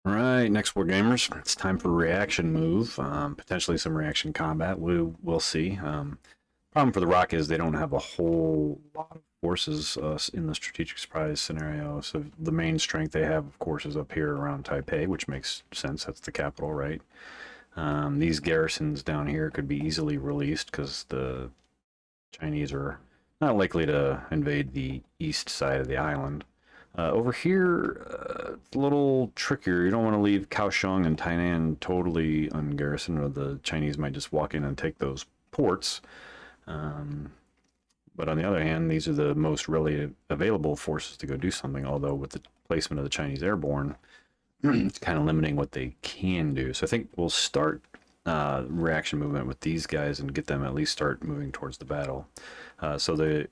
All right, next war gamers. It's time for reaction move. Potentially some reaction combat. We'll see. Problem for the Rock is they don't have a whole lot of forces in the strategic surprise scenario. So the main strength they have, of course, is up here around Taipei, which makes sense. That's the capital, right? These garrisons down here could be easily released because the Chinese are not likely to invade the east side of the island. Over here, it's a little trickier. You don't want to leave Kaohsiung and Tainan totally ungarrisoned, or the Chinese might just walk in and take those ports. Um, but on the other hand, these are the most really available forces to go do something. Although with the placement of the Chinese airborne, it's kind of limiting what they can do. So I think we'll start reaction movement with these guys and get them at least start moving towards the battle. So the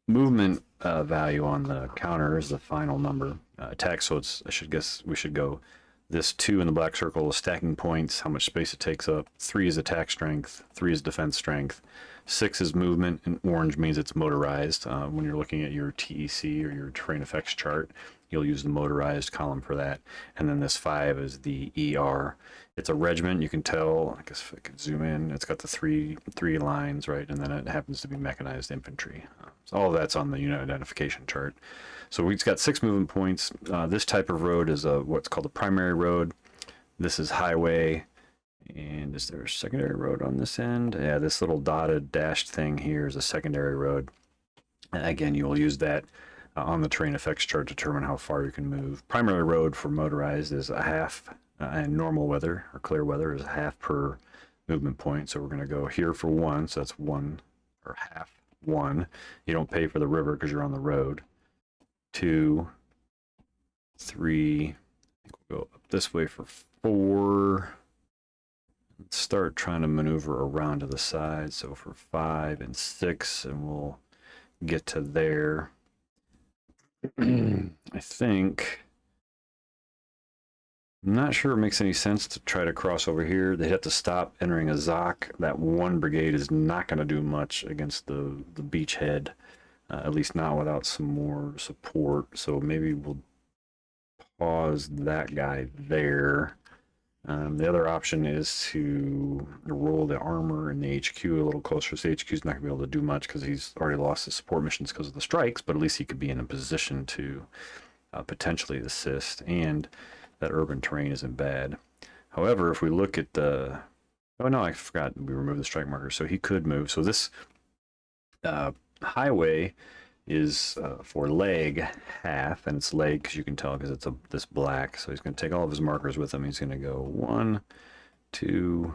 movement value on the counter is the final number attack. So it's I should guess we should go this 2 in the black circle is stacking points, how much space it takes up. 3 is attack strength. 3 is defense strength. 6 is movement, and orange means it's motorized. When you're looking at your TEC or your terrain effects chart, you'll use the motorized column for that. And then this 5 is the ER. It's a regiment. You can tell. I guess if I could zoom in, it's got the three lines, right? And then it happens to be mechanized infantry. So all of that's on the unit identification chart. So we've got 6 movement points. This type of road is what's called a primary road. This is highway. And is there a secondary road on this end? Yeah, this little dotted dashed thing here is a secondary road. And again, you will use that on the terrain effects chart to determine how far you can move. Primary road for motorized is a half, and normal weather or clear weather is a half per movement point. So we're going to go here for 1. So that's 1 or half 1. You don't pay for the river because you're on the road. 2, 3. I think we'll go up this way for 4. Let's start trying to maneuver around to the side. So for 5 and 6, and we'll get to there. I think. I'm not sure it makes any sense to try to cross over here. They'd have to stop entering a Zoc. That one brigade is not going to do much against the beachhead, at least not without some more support. So maybe we'll pause that guy there. The other option is to roll the armor in the HQ a little closer. So the HQ is not going to be able to do much because he's already lost his support missions because of the strikes, but at least he could be in a position to potentially assist. And that urban terrain isn't bad. However, if we look at the... Oh, no, I forgot we removed the strike marker. So he could move. So this highway is for leg half, and it's leg because you can tell because it's this black. So he's going to take all of his markers with him. He's going to go 1, 2,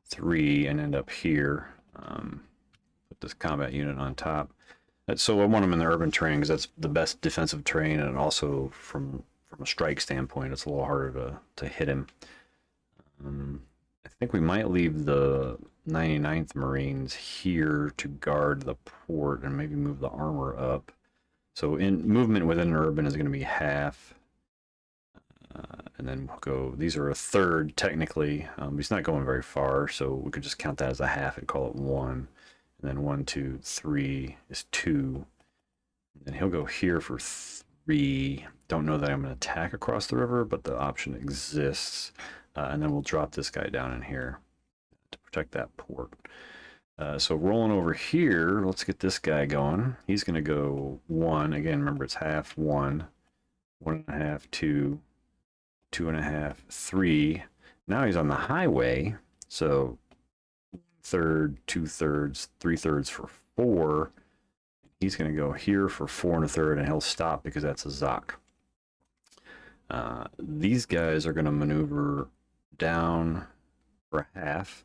3, and end up here. Put this combat unit on top. So I want him in the urban terrain because that's the best defensive terrain, and also from a strike standpoint, it's a little harder to hit him. I think we might leave the 99th Marines here to guard the port and maybe move the armor up. So in movement within urban is going to be half. And then we'll go, these are a third technically. He's not going very far, so we could just count that as a half and call it 1. And then 1, 2, 3 is 2. And then he'll go here for 3. Don't know that I'm going to attack across the river, but the option exists. And then we'll drop this guy down in here to protect that port. So rolling over here, let's get this guy going. He's going to go 1. Again, remember it's half 1, 1.5, 2, 2.5, 3. Now he's on the highway. So 1/3, 2/3, 3/3 for 4. He's going to go here for 4 1/3, and he'll stop because that's a Zoc. These guys are going to maneuver down for half,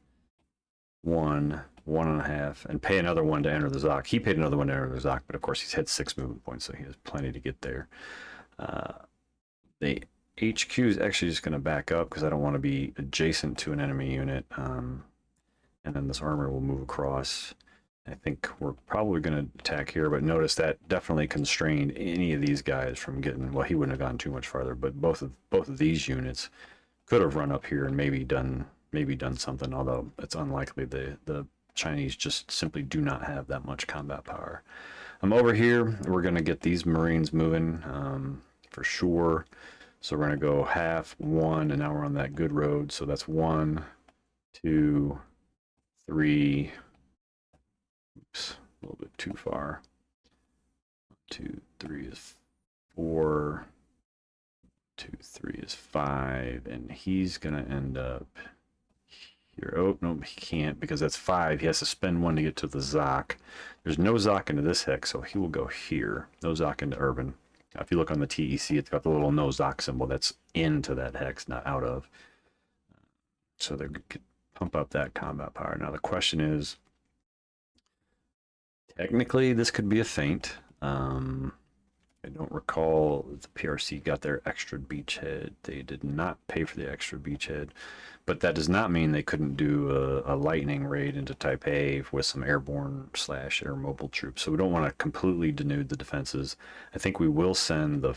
1, 1.5, and pay another 1 to enter the Zoc. He paid another 1 to enter the Zoc, but of course he's had 6 movement points, so he has plenty to get there. The HQ is actually just going to back up because I don't want to be adjacent to an enemy unit. And then this armor will move across. I think we're probably going to attack here, but notice that definitely constrained any of these guys from getting, well, he wouldn't have gone too much farther, but both of these units could have run up here and maybe done something, although it's unlikely. The Chinese just simply do not have that much combat power. Over here, we're going to get these Marines moving for sure. So we're going to go half, 1, and now we're on that good road. So that's 1, 2, 3. Oops, a little bit too far. 2, 3 is 4. 2, 3 is 5, and he's gonna end up here. Oh no, he can't because that's 5. He has to spend 1 to get to the Zoc. There's no Zoc into this hex, so he will go here. No Zoc into Urban. If you look on the TEC, it's got the little no Zoc symbol that's into that hex, not out of. So they could pump up that combat power. Now the question is, technically this could be a feint. I don't recall the PRC got their extra beachhead. They did not pay for the extra beachhead, but that does not mean they couldn't do a lightning raid into Taipei with some airborne / air mobile troops. So we don't want to completely denude the defenses. I think we will send the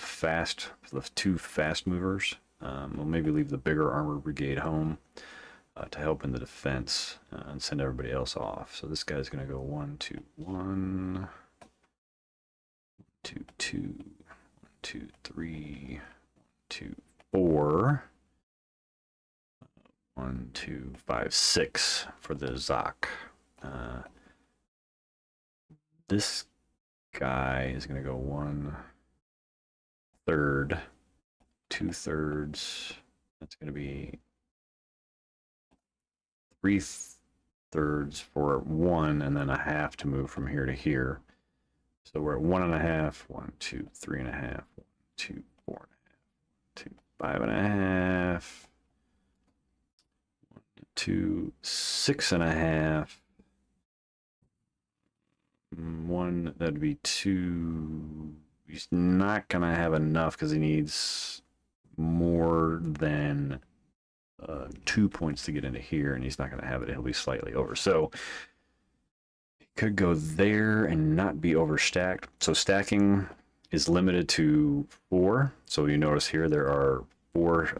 2 fast movers. We'll maybe leave the bigger armored brigade home to help in the defense and send everybody else off. So this guy's going to go 1, 2, 1. 2, 2, 1, 2, 3, 2, 4, 1, 2, 5, 6 for the Zoc. This guy is going to go 1/3, 2/3. That's going to be 3/3 for 1, and then a half to move from here to here. So we're at 1.5, 1, 2, 3.5, 1, 2, 4.5, 2, 5.5, 1, 2, 6.5, 1, that'd be 2. He's not gonna have enough because he needs more than 2 points to get into here, and he's not gonna have it. He'll be slightly over. So could go there and not be overstacked. So stacking is limited to 4. So you notice here there are 4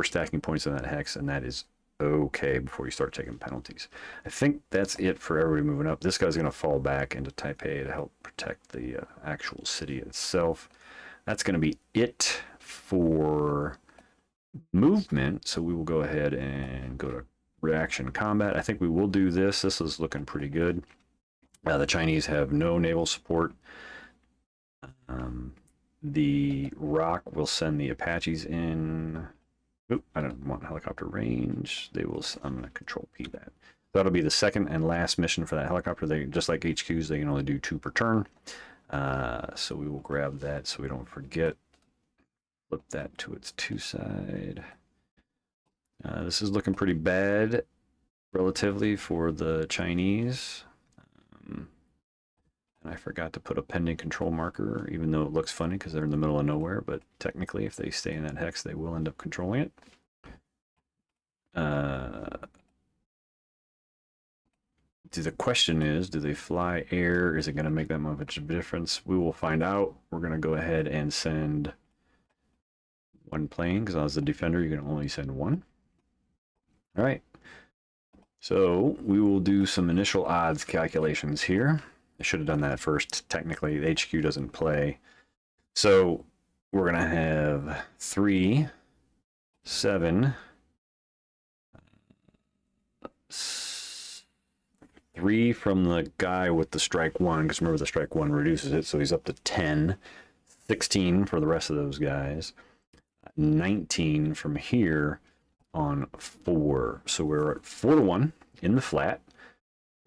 stacking points in that hex, and that is okay before you start taking penalties. I think that's it for everybody moving up. This guy's going to fall back into Taipei to help protect the actual city itself. That's going to be it for movement. So we will go ahead and go to reaction combat. I think we will do this. This is looking pretty good. The Chinese have no naval support. The ROC will send the Apaches in. Oop, I don't want helicopter range. They will. I'm going to control P that. That'll be the second and last mission for that helicopter. They, just like HQs, they can only do 2 per turn. So we will grab that so we don't forget. Flip that to its 2 side. This is looking pretty bad relatively for the Chinese. And I forgot to put a pending control marker, even though it looks funny because they're in the middle of nowhere, but technically if they stay in that hex, they will end up controlling it. The question is, do they fly air? Is it going to make that much of a difference? We will find out. We're going to go ahead and send 1 plane because as a defender, you can only send 1. All right, so we will do some initial odds calculations here. I should have done that first. Technically, the HQ doesn't play. So we're going to have 3, 7, 3 from the guy with the strike 1, because remember the strike 1 reduces it, so he's up to 10. 16 for the rest of those guys. 19 from here on 4. So we're at 4-1 in the flat,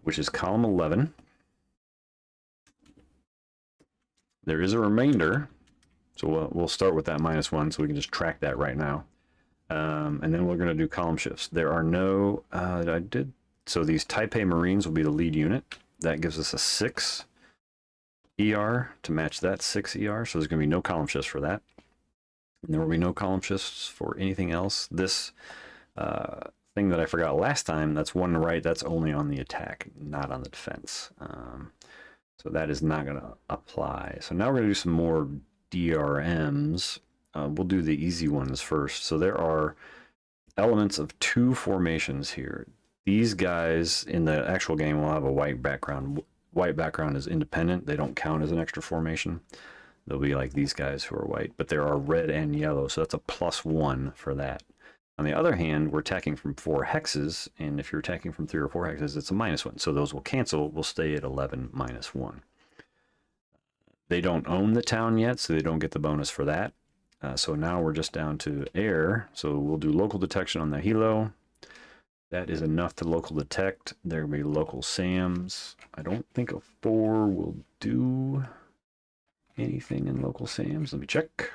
which is column 11. There is a remainder, so we'll start with that -1 so we can just track that right now. And then we're going to do column shifts. There are no, so these Taipei Marines will be the lead unit. That gives us a 6 ER to match that 6 ER, so there's going to be no column shifts for that. And there will be no column shifts for anything else. This thing that I forgot last time, that's 1 to right, that's only on the attack, not on the defense. So that is not going to apply. So now we're going to do some more DRMs. We'll do the easy ones first. So there are elements of 2 formations here. These guys in the actual game will have a white background. White background is independent. They don't count as an extra formation. There'll be like these guys who are white, but there are red and yellow, so that's a +1 for that. On the other hand, we're attacking from 4 hexes, and if you're attacking from 3 or 4 hexes, it's a -1. So those will cancel. We'll stay at 11 -1. They don't own the town yet, so they don't get the bonus for that. So now we're just down to air. So we'll do local detection on the helo. That is enough to local detect. There will be local SAMs. I don't think a 4 will do anything in local SAMs. Let me check.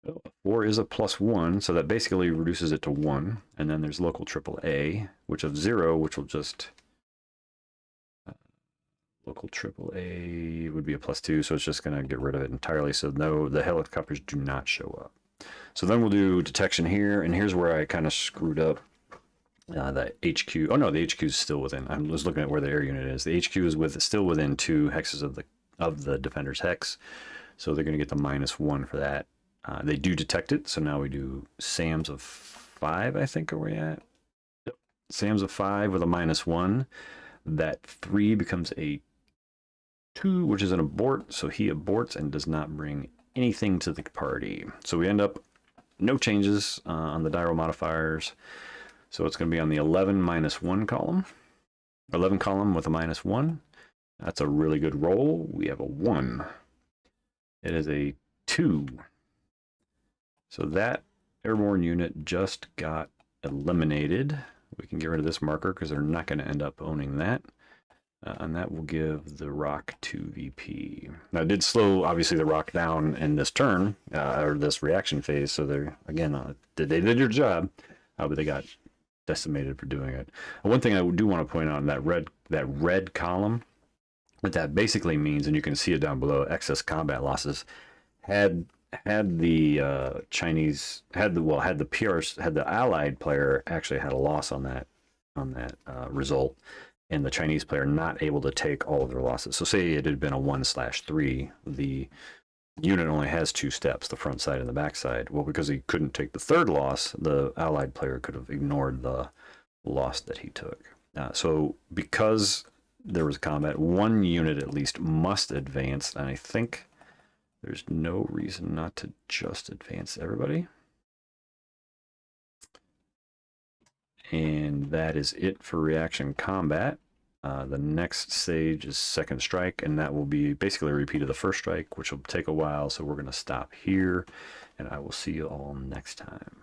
Oh, 4 is a +1, so that basically reduces it to 1. And then there's local AAA, which of 0, which will just local AAA would be a +2, so it's just going to get rid of it entirely. So no, the helicopters do not show up. So then we'll do detection here, and here's where I kind of screwed up. The HQ. Oh no, the HQ is still within. I was looking at where the air unit is. The HQ is still within 2 hexes of the defender's hex, so they're going to get the -1 for that. They do detect it, so now we do SAMs of 5. I think are we at? Yep. SAMs of 5 with a -1. That 3 becomes a 2, which is an abort, so he aborts and does not bring anything to the party. So we end up no changes on the diral modifiers. So it's going to be on the 11 -1 column. 11 column with a -1. That's a really good roll. We have a 1. It is a 2. So that airborne unit just got eliminated. We can get rid of this marker because they're not going to end up owning that. And that will give the rock to VP. Now, it did slow, obviously, the rock down in this turn, or this reaction phase. So they're, again, they did their job, but they got decimated for doing it. And one thing I do want to point out in that red column, what that basically means, and you can see it down below, excess combat losses, had the Chinese had the PRs, had the Allied player actually had a loss on that result, and the Chinese player not able to take all of their losses. So say it had been a 1/3, the unit only has 2 steps, the front side and the back side. Well, because he couldn't take the 3rd loss, the Allied player could have ignored the loss that he took. So because there was combat, 1 unit at least must advance, and I think there's no reason not to just advance everybody. And that is it for reaction combat. The next stage is second strike, and that will be basically a repeat of the first strike, which will take a while. So we're going to stop here, and I will see you all next time.